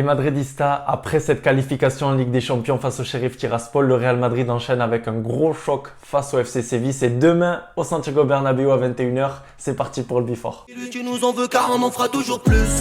Les Madridistas, après cette qualification en Ligue des Champions face au Sheriff Tiraspol, le Real Madrid enchaîne avec un gros choc face au FC Séville. C'est demain au Santiago Bernabéu à 21h. C'est parti pour le Before. Tu nous en veux car on en fera toujours plus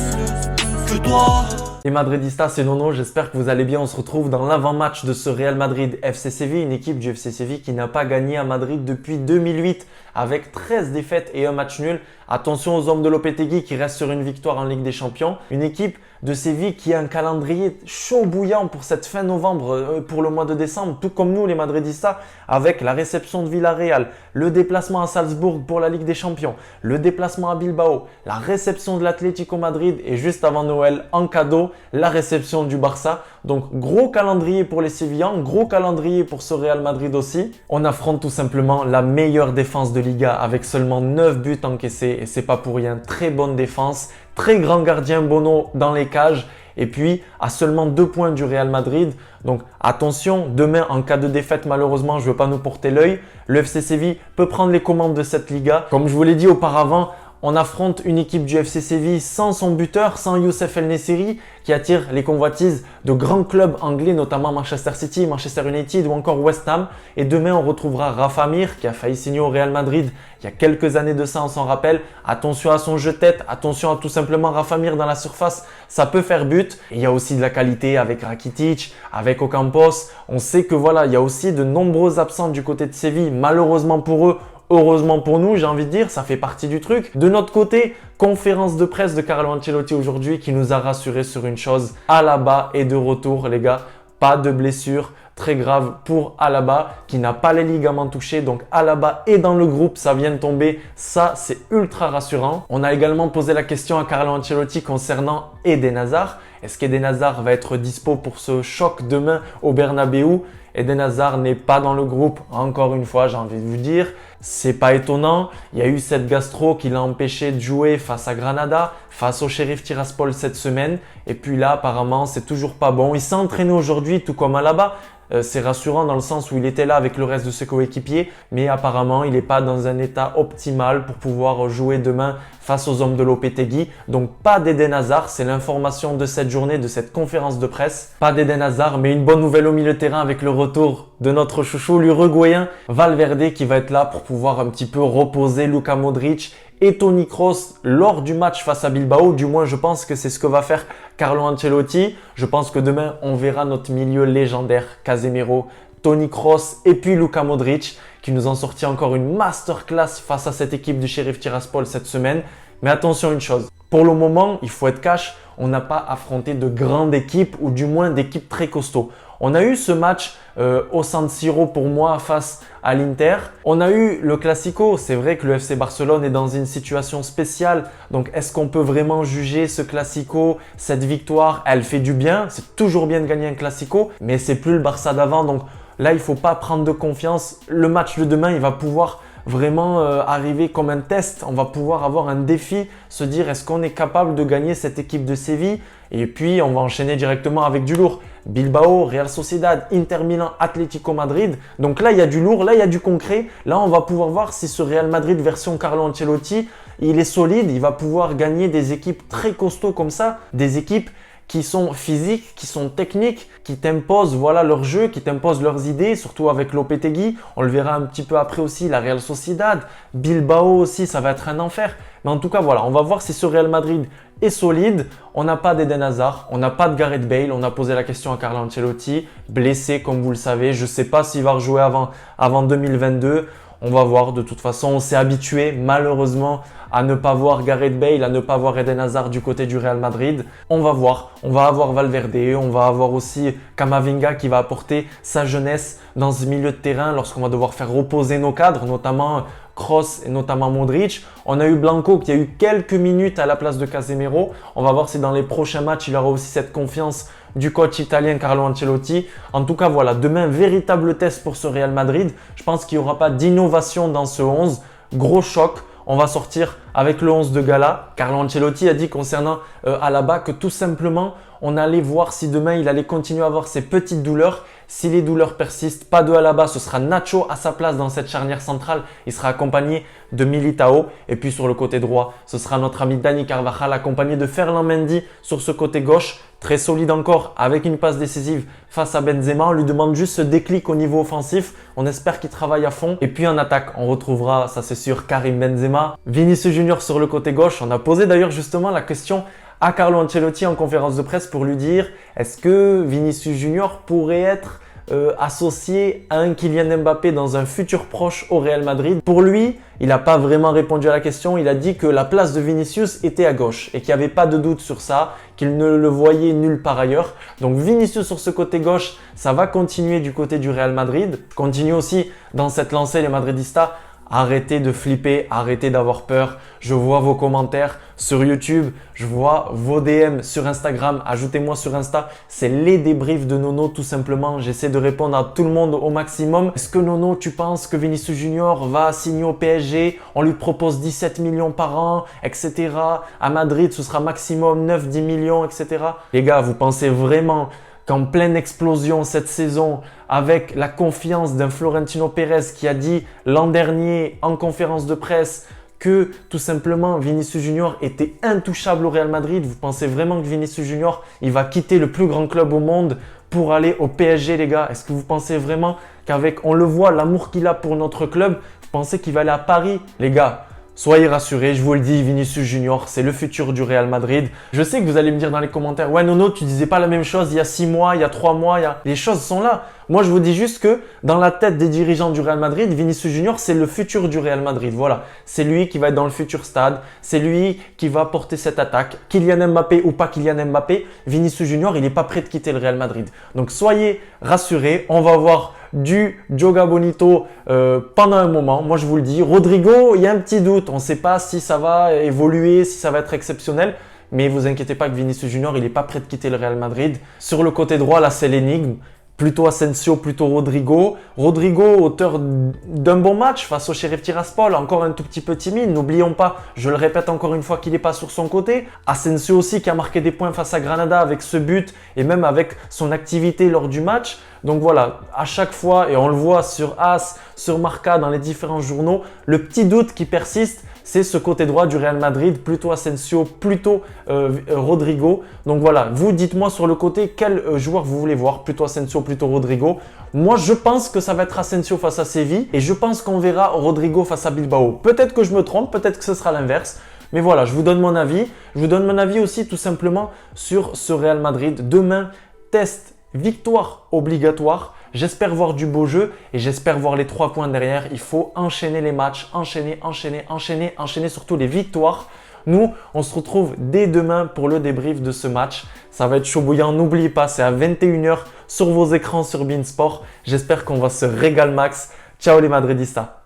que toi. Les Madridistas, c'est Nono, j'espère que vous allez bien. On se retrouve dans l'avant-match de ce Real Madrid FC Séville, une équipe du FC Séville qui n'a pas gagné à Madrid depuis 2008 avec 13 défaites et un match nul. Attention aux hommes de Lopetegui qui restent sur une victoire en Ligue des Champions. Une équipe de Séville qui a un calendrier chaud bouillant pour cette fin novembre, pour le mois de décembre, tout comme nous les Madridistas, avec la réception de Villarreal, le déplacement à Salzbourg pour la Ligue des Champions, le déplacement à Bilbao, la réception de l'Atlético Madrid et juste avant Noël, en cadeau, la réception du Barça. Donc gros calendrier pour les Sévillans, gros calendrier pour ce Real Madrid aussi. On affronte tout simplement la meilleure défense de Liga avec seulement 9 buts encaissés et c'est pas pour rien. Très bonne défense, très grand gardien Bono dans les cages et puis à seulement 2 points du Real Madrid. Donc attention, demain en cas de défaite malheureusement, je ne veux pas nous porter l'œil, le FC Séville peut prendre les commandes de cette Liga. Comme je vous l'ai dit auparavant, on affronte une équipe du FC Séville sans son buteur, sans Youssef El Nessiri, qui attire les convoitises de grands clubs anglais, notamment Manchester City, Manchester United ou encore West Ham. Et demain, on retrouvera Rafa Mir, qui a failli signer au Real Madrid il y a quelques années de ça, on s'en rappelle. Attention à son jeu-tête, attention à tout simplement Rafa Mir dans la surface, ça peut faire but. Et il y a aussi de la qualité avec Rakitic, avec Ocampos. On sait que voilà, il y a aussi de nombreux absents du côté de Séville, malheureusement pour eux. Heureusement pour nous, j'ai envie de dire, ça fait partie du truc. De notre côté, conférence de presse de Carlo Ancelotti aujourd'hui qui nous a rassuré sur une chose. Alaba est de retour, les gars. Pas de blessure très grave pour Alaba qui n'a pas les ligaments touchés. Donc Alaba est dans le groupe, ça vient de tomber. Ça, c'est ultra rassurant. On a également posé la question à Carlo Ancelotti concernant Eden Hazard. Est-ce qu'Eden Hazard va être dispo pour ce choc demain au Bernabéu? Eden Hazard n'est pas dans le groupe. Encore une fois, j'ai envie de vous dire, c'est pas étonnant. Il y a eu cette gastro qui l'a empêché de jouer face à Granada, face au Sheriff Tiraspol cette semaine. Et puis là, apparemment, c'est toujours pas bon. Il s'est entraîné aujourd'hui, tout comme Alaba. C'est rassurant dans le sens où il était là avec le reste de ses coéquipiers, mais apparemment il n'est pas dans un état optimal pour pouvoir jouer demain face aux hommes de Lopetegui. Donc pas d'Eden Hazard, c'est l'information de cette journée, de cette conférence de presse. Pas d'Eden Hazard, mais une bonne nouvelle au milieu de terrain avec le retour de notre chouchou, l'Uruguayen Valverde qui va être là pour pouvoir un petit peu reposer Luka Modric et Toni Kroos lors du match face à Bilbao. Du moins, je pense que c'est ce que va faire Carlo Ancelotti. Je pense que demain, on verra notre milieu légendaire, Casemiro, Toni Kroos et puis Luka Modric qui nous ont sorti encore une masterclass face à cette équipe du Sheriff Tiraspol cette semaine. Mais attention une chose, pour le moment, il faut être cash, on n'a pas affronté de grandes équipes ou du moins d'équipes très costauds. On a eu ce match au San Siro pour moi face à l'Inter. On a eu le Classico. C'est vrai que le FC Barcelone est dans une situation spéciale. Donc est-ce qu'on peut vraiment juger ce Classico, cette victoire? Elle fait du bien. C'est toujours bien de gagner un Classico, mais c'est plus le Barça d'avant. Donc là, il ne faut pas prendre de confiance. Le match de demain, il va pouvoir vraiment arriver comme un test. On va pouvoir avoir un défi, se dire est-ce qu'on est capable de gagner cette équipe de Séville? Et puis on va enchaîner directement avec du lourd. Bilbao, Real Sociedad, Inter Milan, Atlético Madrid. Donc là, il y a du lourd, là, il y a du concret. Là, on va pouvoir voir si ce Real Madrid version Carlo Ancelotti, il est solide. Il va pouvoir gagner des équipes très costauds comme ça, des équipes qui sont physiques, qui sont techniques, qui t'imposent voilà, leur jeu, qui t'imposent leurs idées, surtout avec Lopetegui. On le verra un petit peu après aussi, la Real Sociedad, Bilbao aussi, ça va être un enfer. Mais en tout cas, voilà, on va voir si ce Real Madrid est solide. On n'a pas d'Eden Hazard, on n'a pas de Gareth Bale. On a posé la question à Carlo Ancelotti, blessé comme vous le savez. Je ne sais pas s'il va rejouer avant 2022. On va voir, de toute façon, on s'est habitué malheureusement à ne pas voir Gareth Bale, à ne pas voir Eden Hazard du côté du Real Madrid. On va voir, on va avoir Valverde, on va avoir aussi Camavinga qui va apporter sa jeunesse dans ce milieu de terrain lorsqu'on va devoir faire reposer nos cadres, notamment Kroos et notamment Modric. On a eu Blanco qui a eu quelques minutes à la place de Casemiro. On va voir si dans les prochains matchs, il aura aussi cette confiance du coach italien Carlo Ancelotti. En tout cas, voilà, demain, véritable test pour ce Real Madrid. Je pense qu'il n'y aura pas d'innovation dans ce 11. Gros choc. On va sortir avec le 11 de gala. Carlo Ancelotti a dit concernant Alaba que tout simplement, on allait voir si demain il allait continuer à avoir ces petites douleurs. Si les douleurs persistent, pas de Alaba, ce sera Nacho à sa place dans cette charnière centrale. Il sera accompagné de Militao. Et puis sur le côté droit, ce sera notre ami Dani Carvajal accompagné de Ferland Mendy sur ce côté gauche. Très solide encore avec une passe décisive face à Benzema. On lui demande juste ce déclic au niveau offensif. On espère qu'il travaille à fond. Et puis en attaque, on retrouvera, ça c'est sûr, Karim Benzema. Vinicius Junior sur le côté gauche. On a posé d'ailleurs justement la question à Carlo Ancelotti en conférence de presse pour lui dire est-ce que Vinicius Junior pourrait être associé à un Kylian Mbappé dans un futur proche au Real Madrid. Pour lui, il n'a pas vraiment répondu à la question. Il a dit que la place de Vinicius était à gauche et qu'il n'y avait pas de doute sur ça, qu'il ne le voyait nulle part ailleurs. Donc Vinicius sur ce côté gauche, ça va continuer du côté du Real Madrid. Continue aussi dans cette lancée les Madridistas. Arrêtez de flipper, arrêtez d'avoir peur. Je vois vos commentaires sur YouTube, je vois vos DM sur Instagram. Ajoutez-moi sur Insta, c'est les débriefs de Nono tout simplement. J'essaie de répondre à tout le monde au maximum. Est-ce que Nono, tu penses que Vinicius Junior va signer au PSG? On lui propose 17 millions par an, etc. À Madrid, ce sera maximum 9-10 millions, etc. Les gars, vous pensez vraiment qu'en pleine explosion cette saison, avec la confiance d'un Florentino Pérez qui a dit l'an dernier en conférence de presse que tout simplement Vinicius Junior était intouchable au Real Madrid, vous pensez vraiment que Vinicius Junior, il va quitter le plus grand club au monde pour aller au PSG les gars? Est-ce que vous pensez vraiment qu'avec, on le voit, l'amour qu'il a pour notre club, vous pensez qu'il va aller à Paris? Les gars, soyez rassurés, je vous le dis, Vinicius Junior, c'est le futur du Real Madrid. Je sais que vous allez me dire dans les commentaires, ouais Nono, tu disais pas la même chose il y a 6 mois, il y a 3 mois, les choses sont là. Moi, je vous dis juste que dans la tête des dirigeants du Real Madrid, Vinicius Junior, c'est le futur du Real Madrid. Voilà, c'est lui qui va être dans le futur stade, c'est lui qui va porter cette attaque. Kylian Mbappé ou pas Kylian Mbappé, Vinicius Junior, il n'est pas prêt de quitter le Real Madrid. Donc, soyez rassurés, on va voir du Joga Bonito pendant un moment. Moi, je vous le dis, Rodrigo, il y a un petit doute. On ne sait pas si ça va évoluer, si ça va être exceptionnel. Mais vous inquiétez pas que Vinicius Junior, il n'est pas prêt de quitter le Real Madrid. Sur le côté droit, là, c'est l'énigme. Plutôt Asensio, plutôt Rodrigo. Rodrigo, auteur d'un bon match face au Sheriff Tiraspol, encore un tout petit peu timide. N'oublions pas, je le répète encore une fois, qu'il n'est pas sur son côté. Asensio aussi qui a marqué des points face à Granada avec ce but et même avec son activité lors du match. Donc voilà, à chaque fois, et on le voit sur AS, sur Marca, dans les différents journaux, le petit doute qui persiste, c'est ce côté droit du Real Madrid, plutôt Asensio, plutôt Rodrigo. Donc voilà, vous dites-moi sur le côté quel joueur vous voulez voir, plutôt Asensio, plutôt Rodrigo. Moi, je pense que ça va être Asensio face à Séville et je pense qu'on verra Rodrigo face à Bilbao. Peut-être que je me trompe, peut-être que ce sera l'inverse. Mais voilà, je vous donne mon avis. Je vous donne mon avis aussi tout simplement sur ce Real Madrid. Demain, test, victoire obligatoire. J'espère voir du beau jeu et j'espère voir les 3 points derrière. Il faut enchaîner les matchs, enchaîner surtout les victoires. Nous, on se retrouve dès demain pour le débrief de ce match. Ça va être chaud bouillant. N'oubliez pas, c'est à 21 h sur vos écrans sur beIN Sport. J'espère qu'on va se régaler max. Ciao les Madridistas.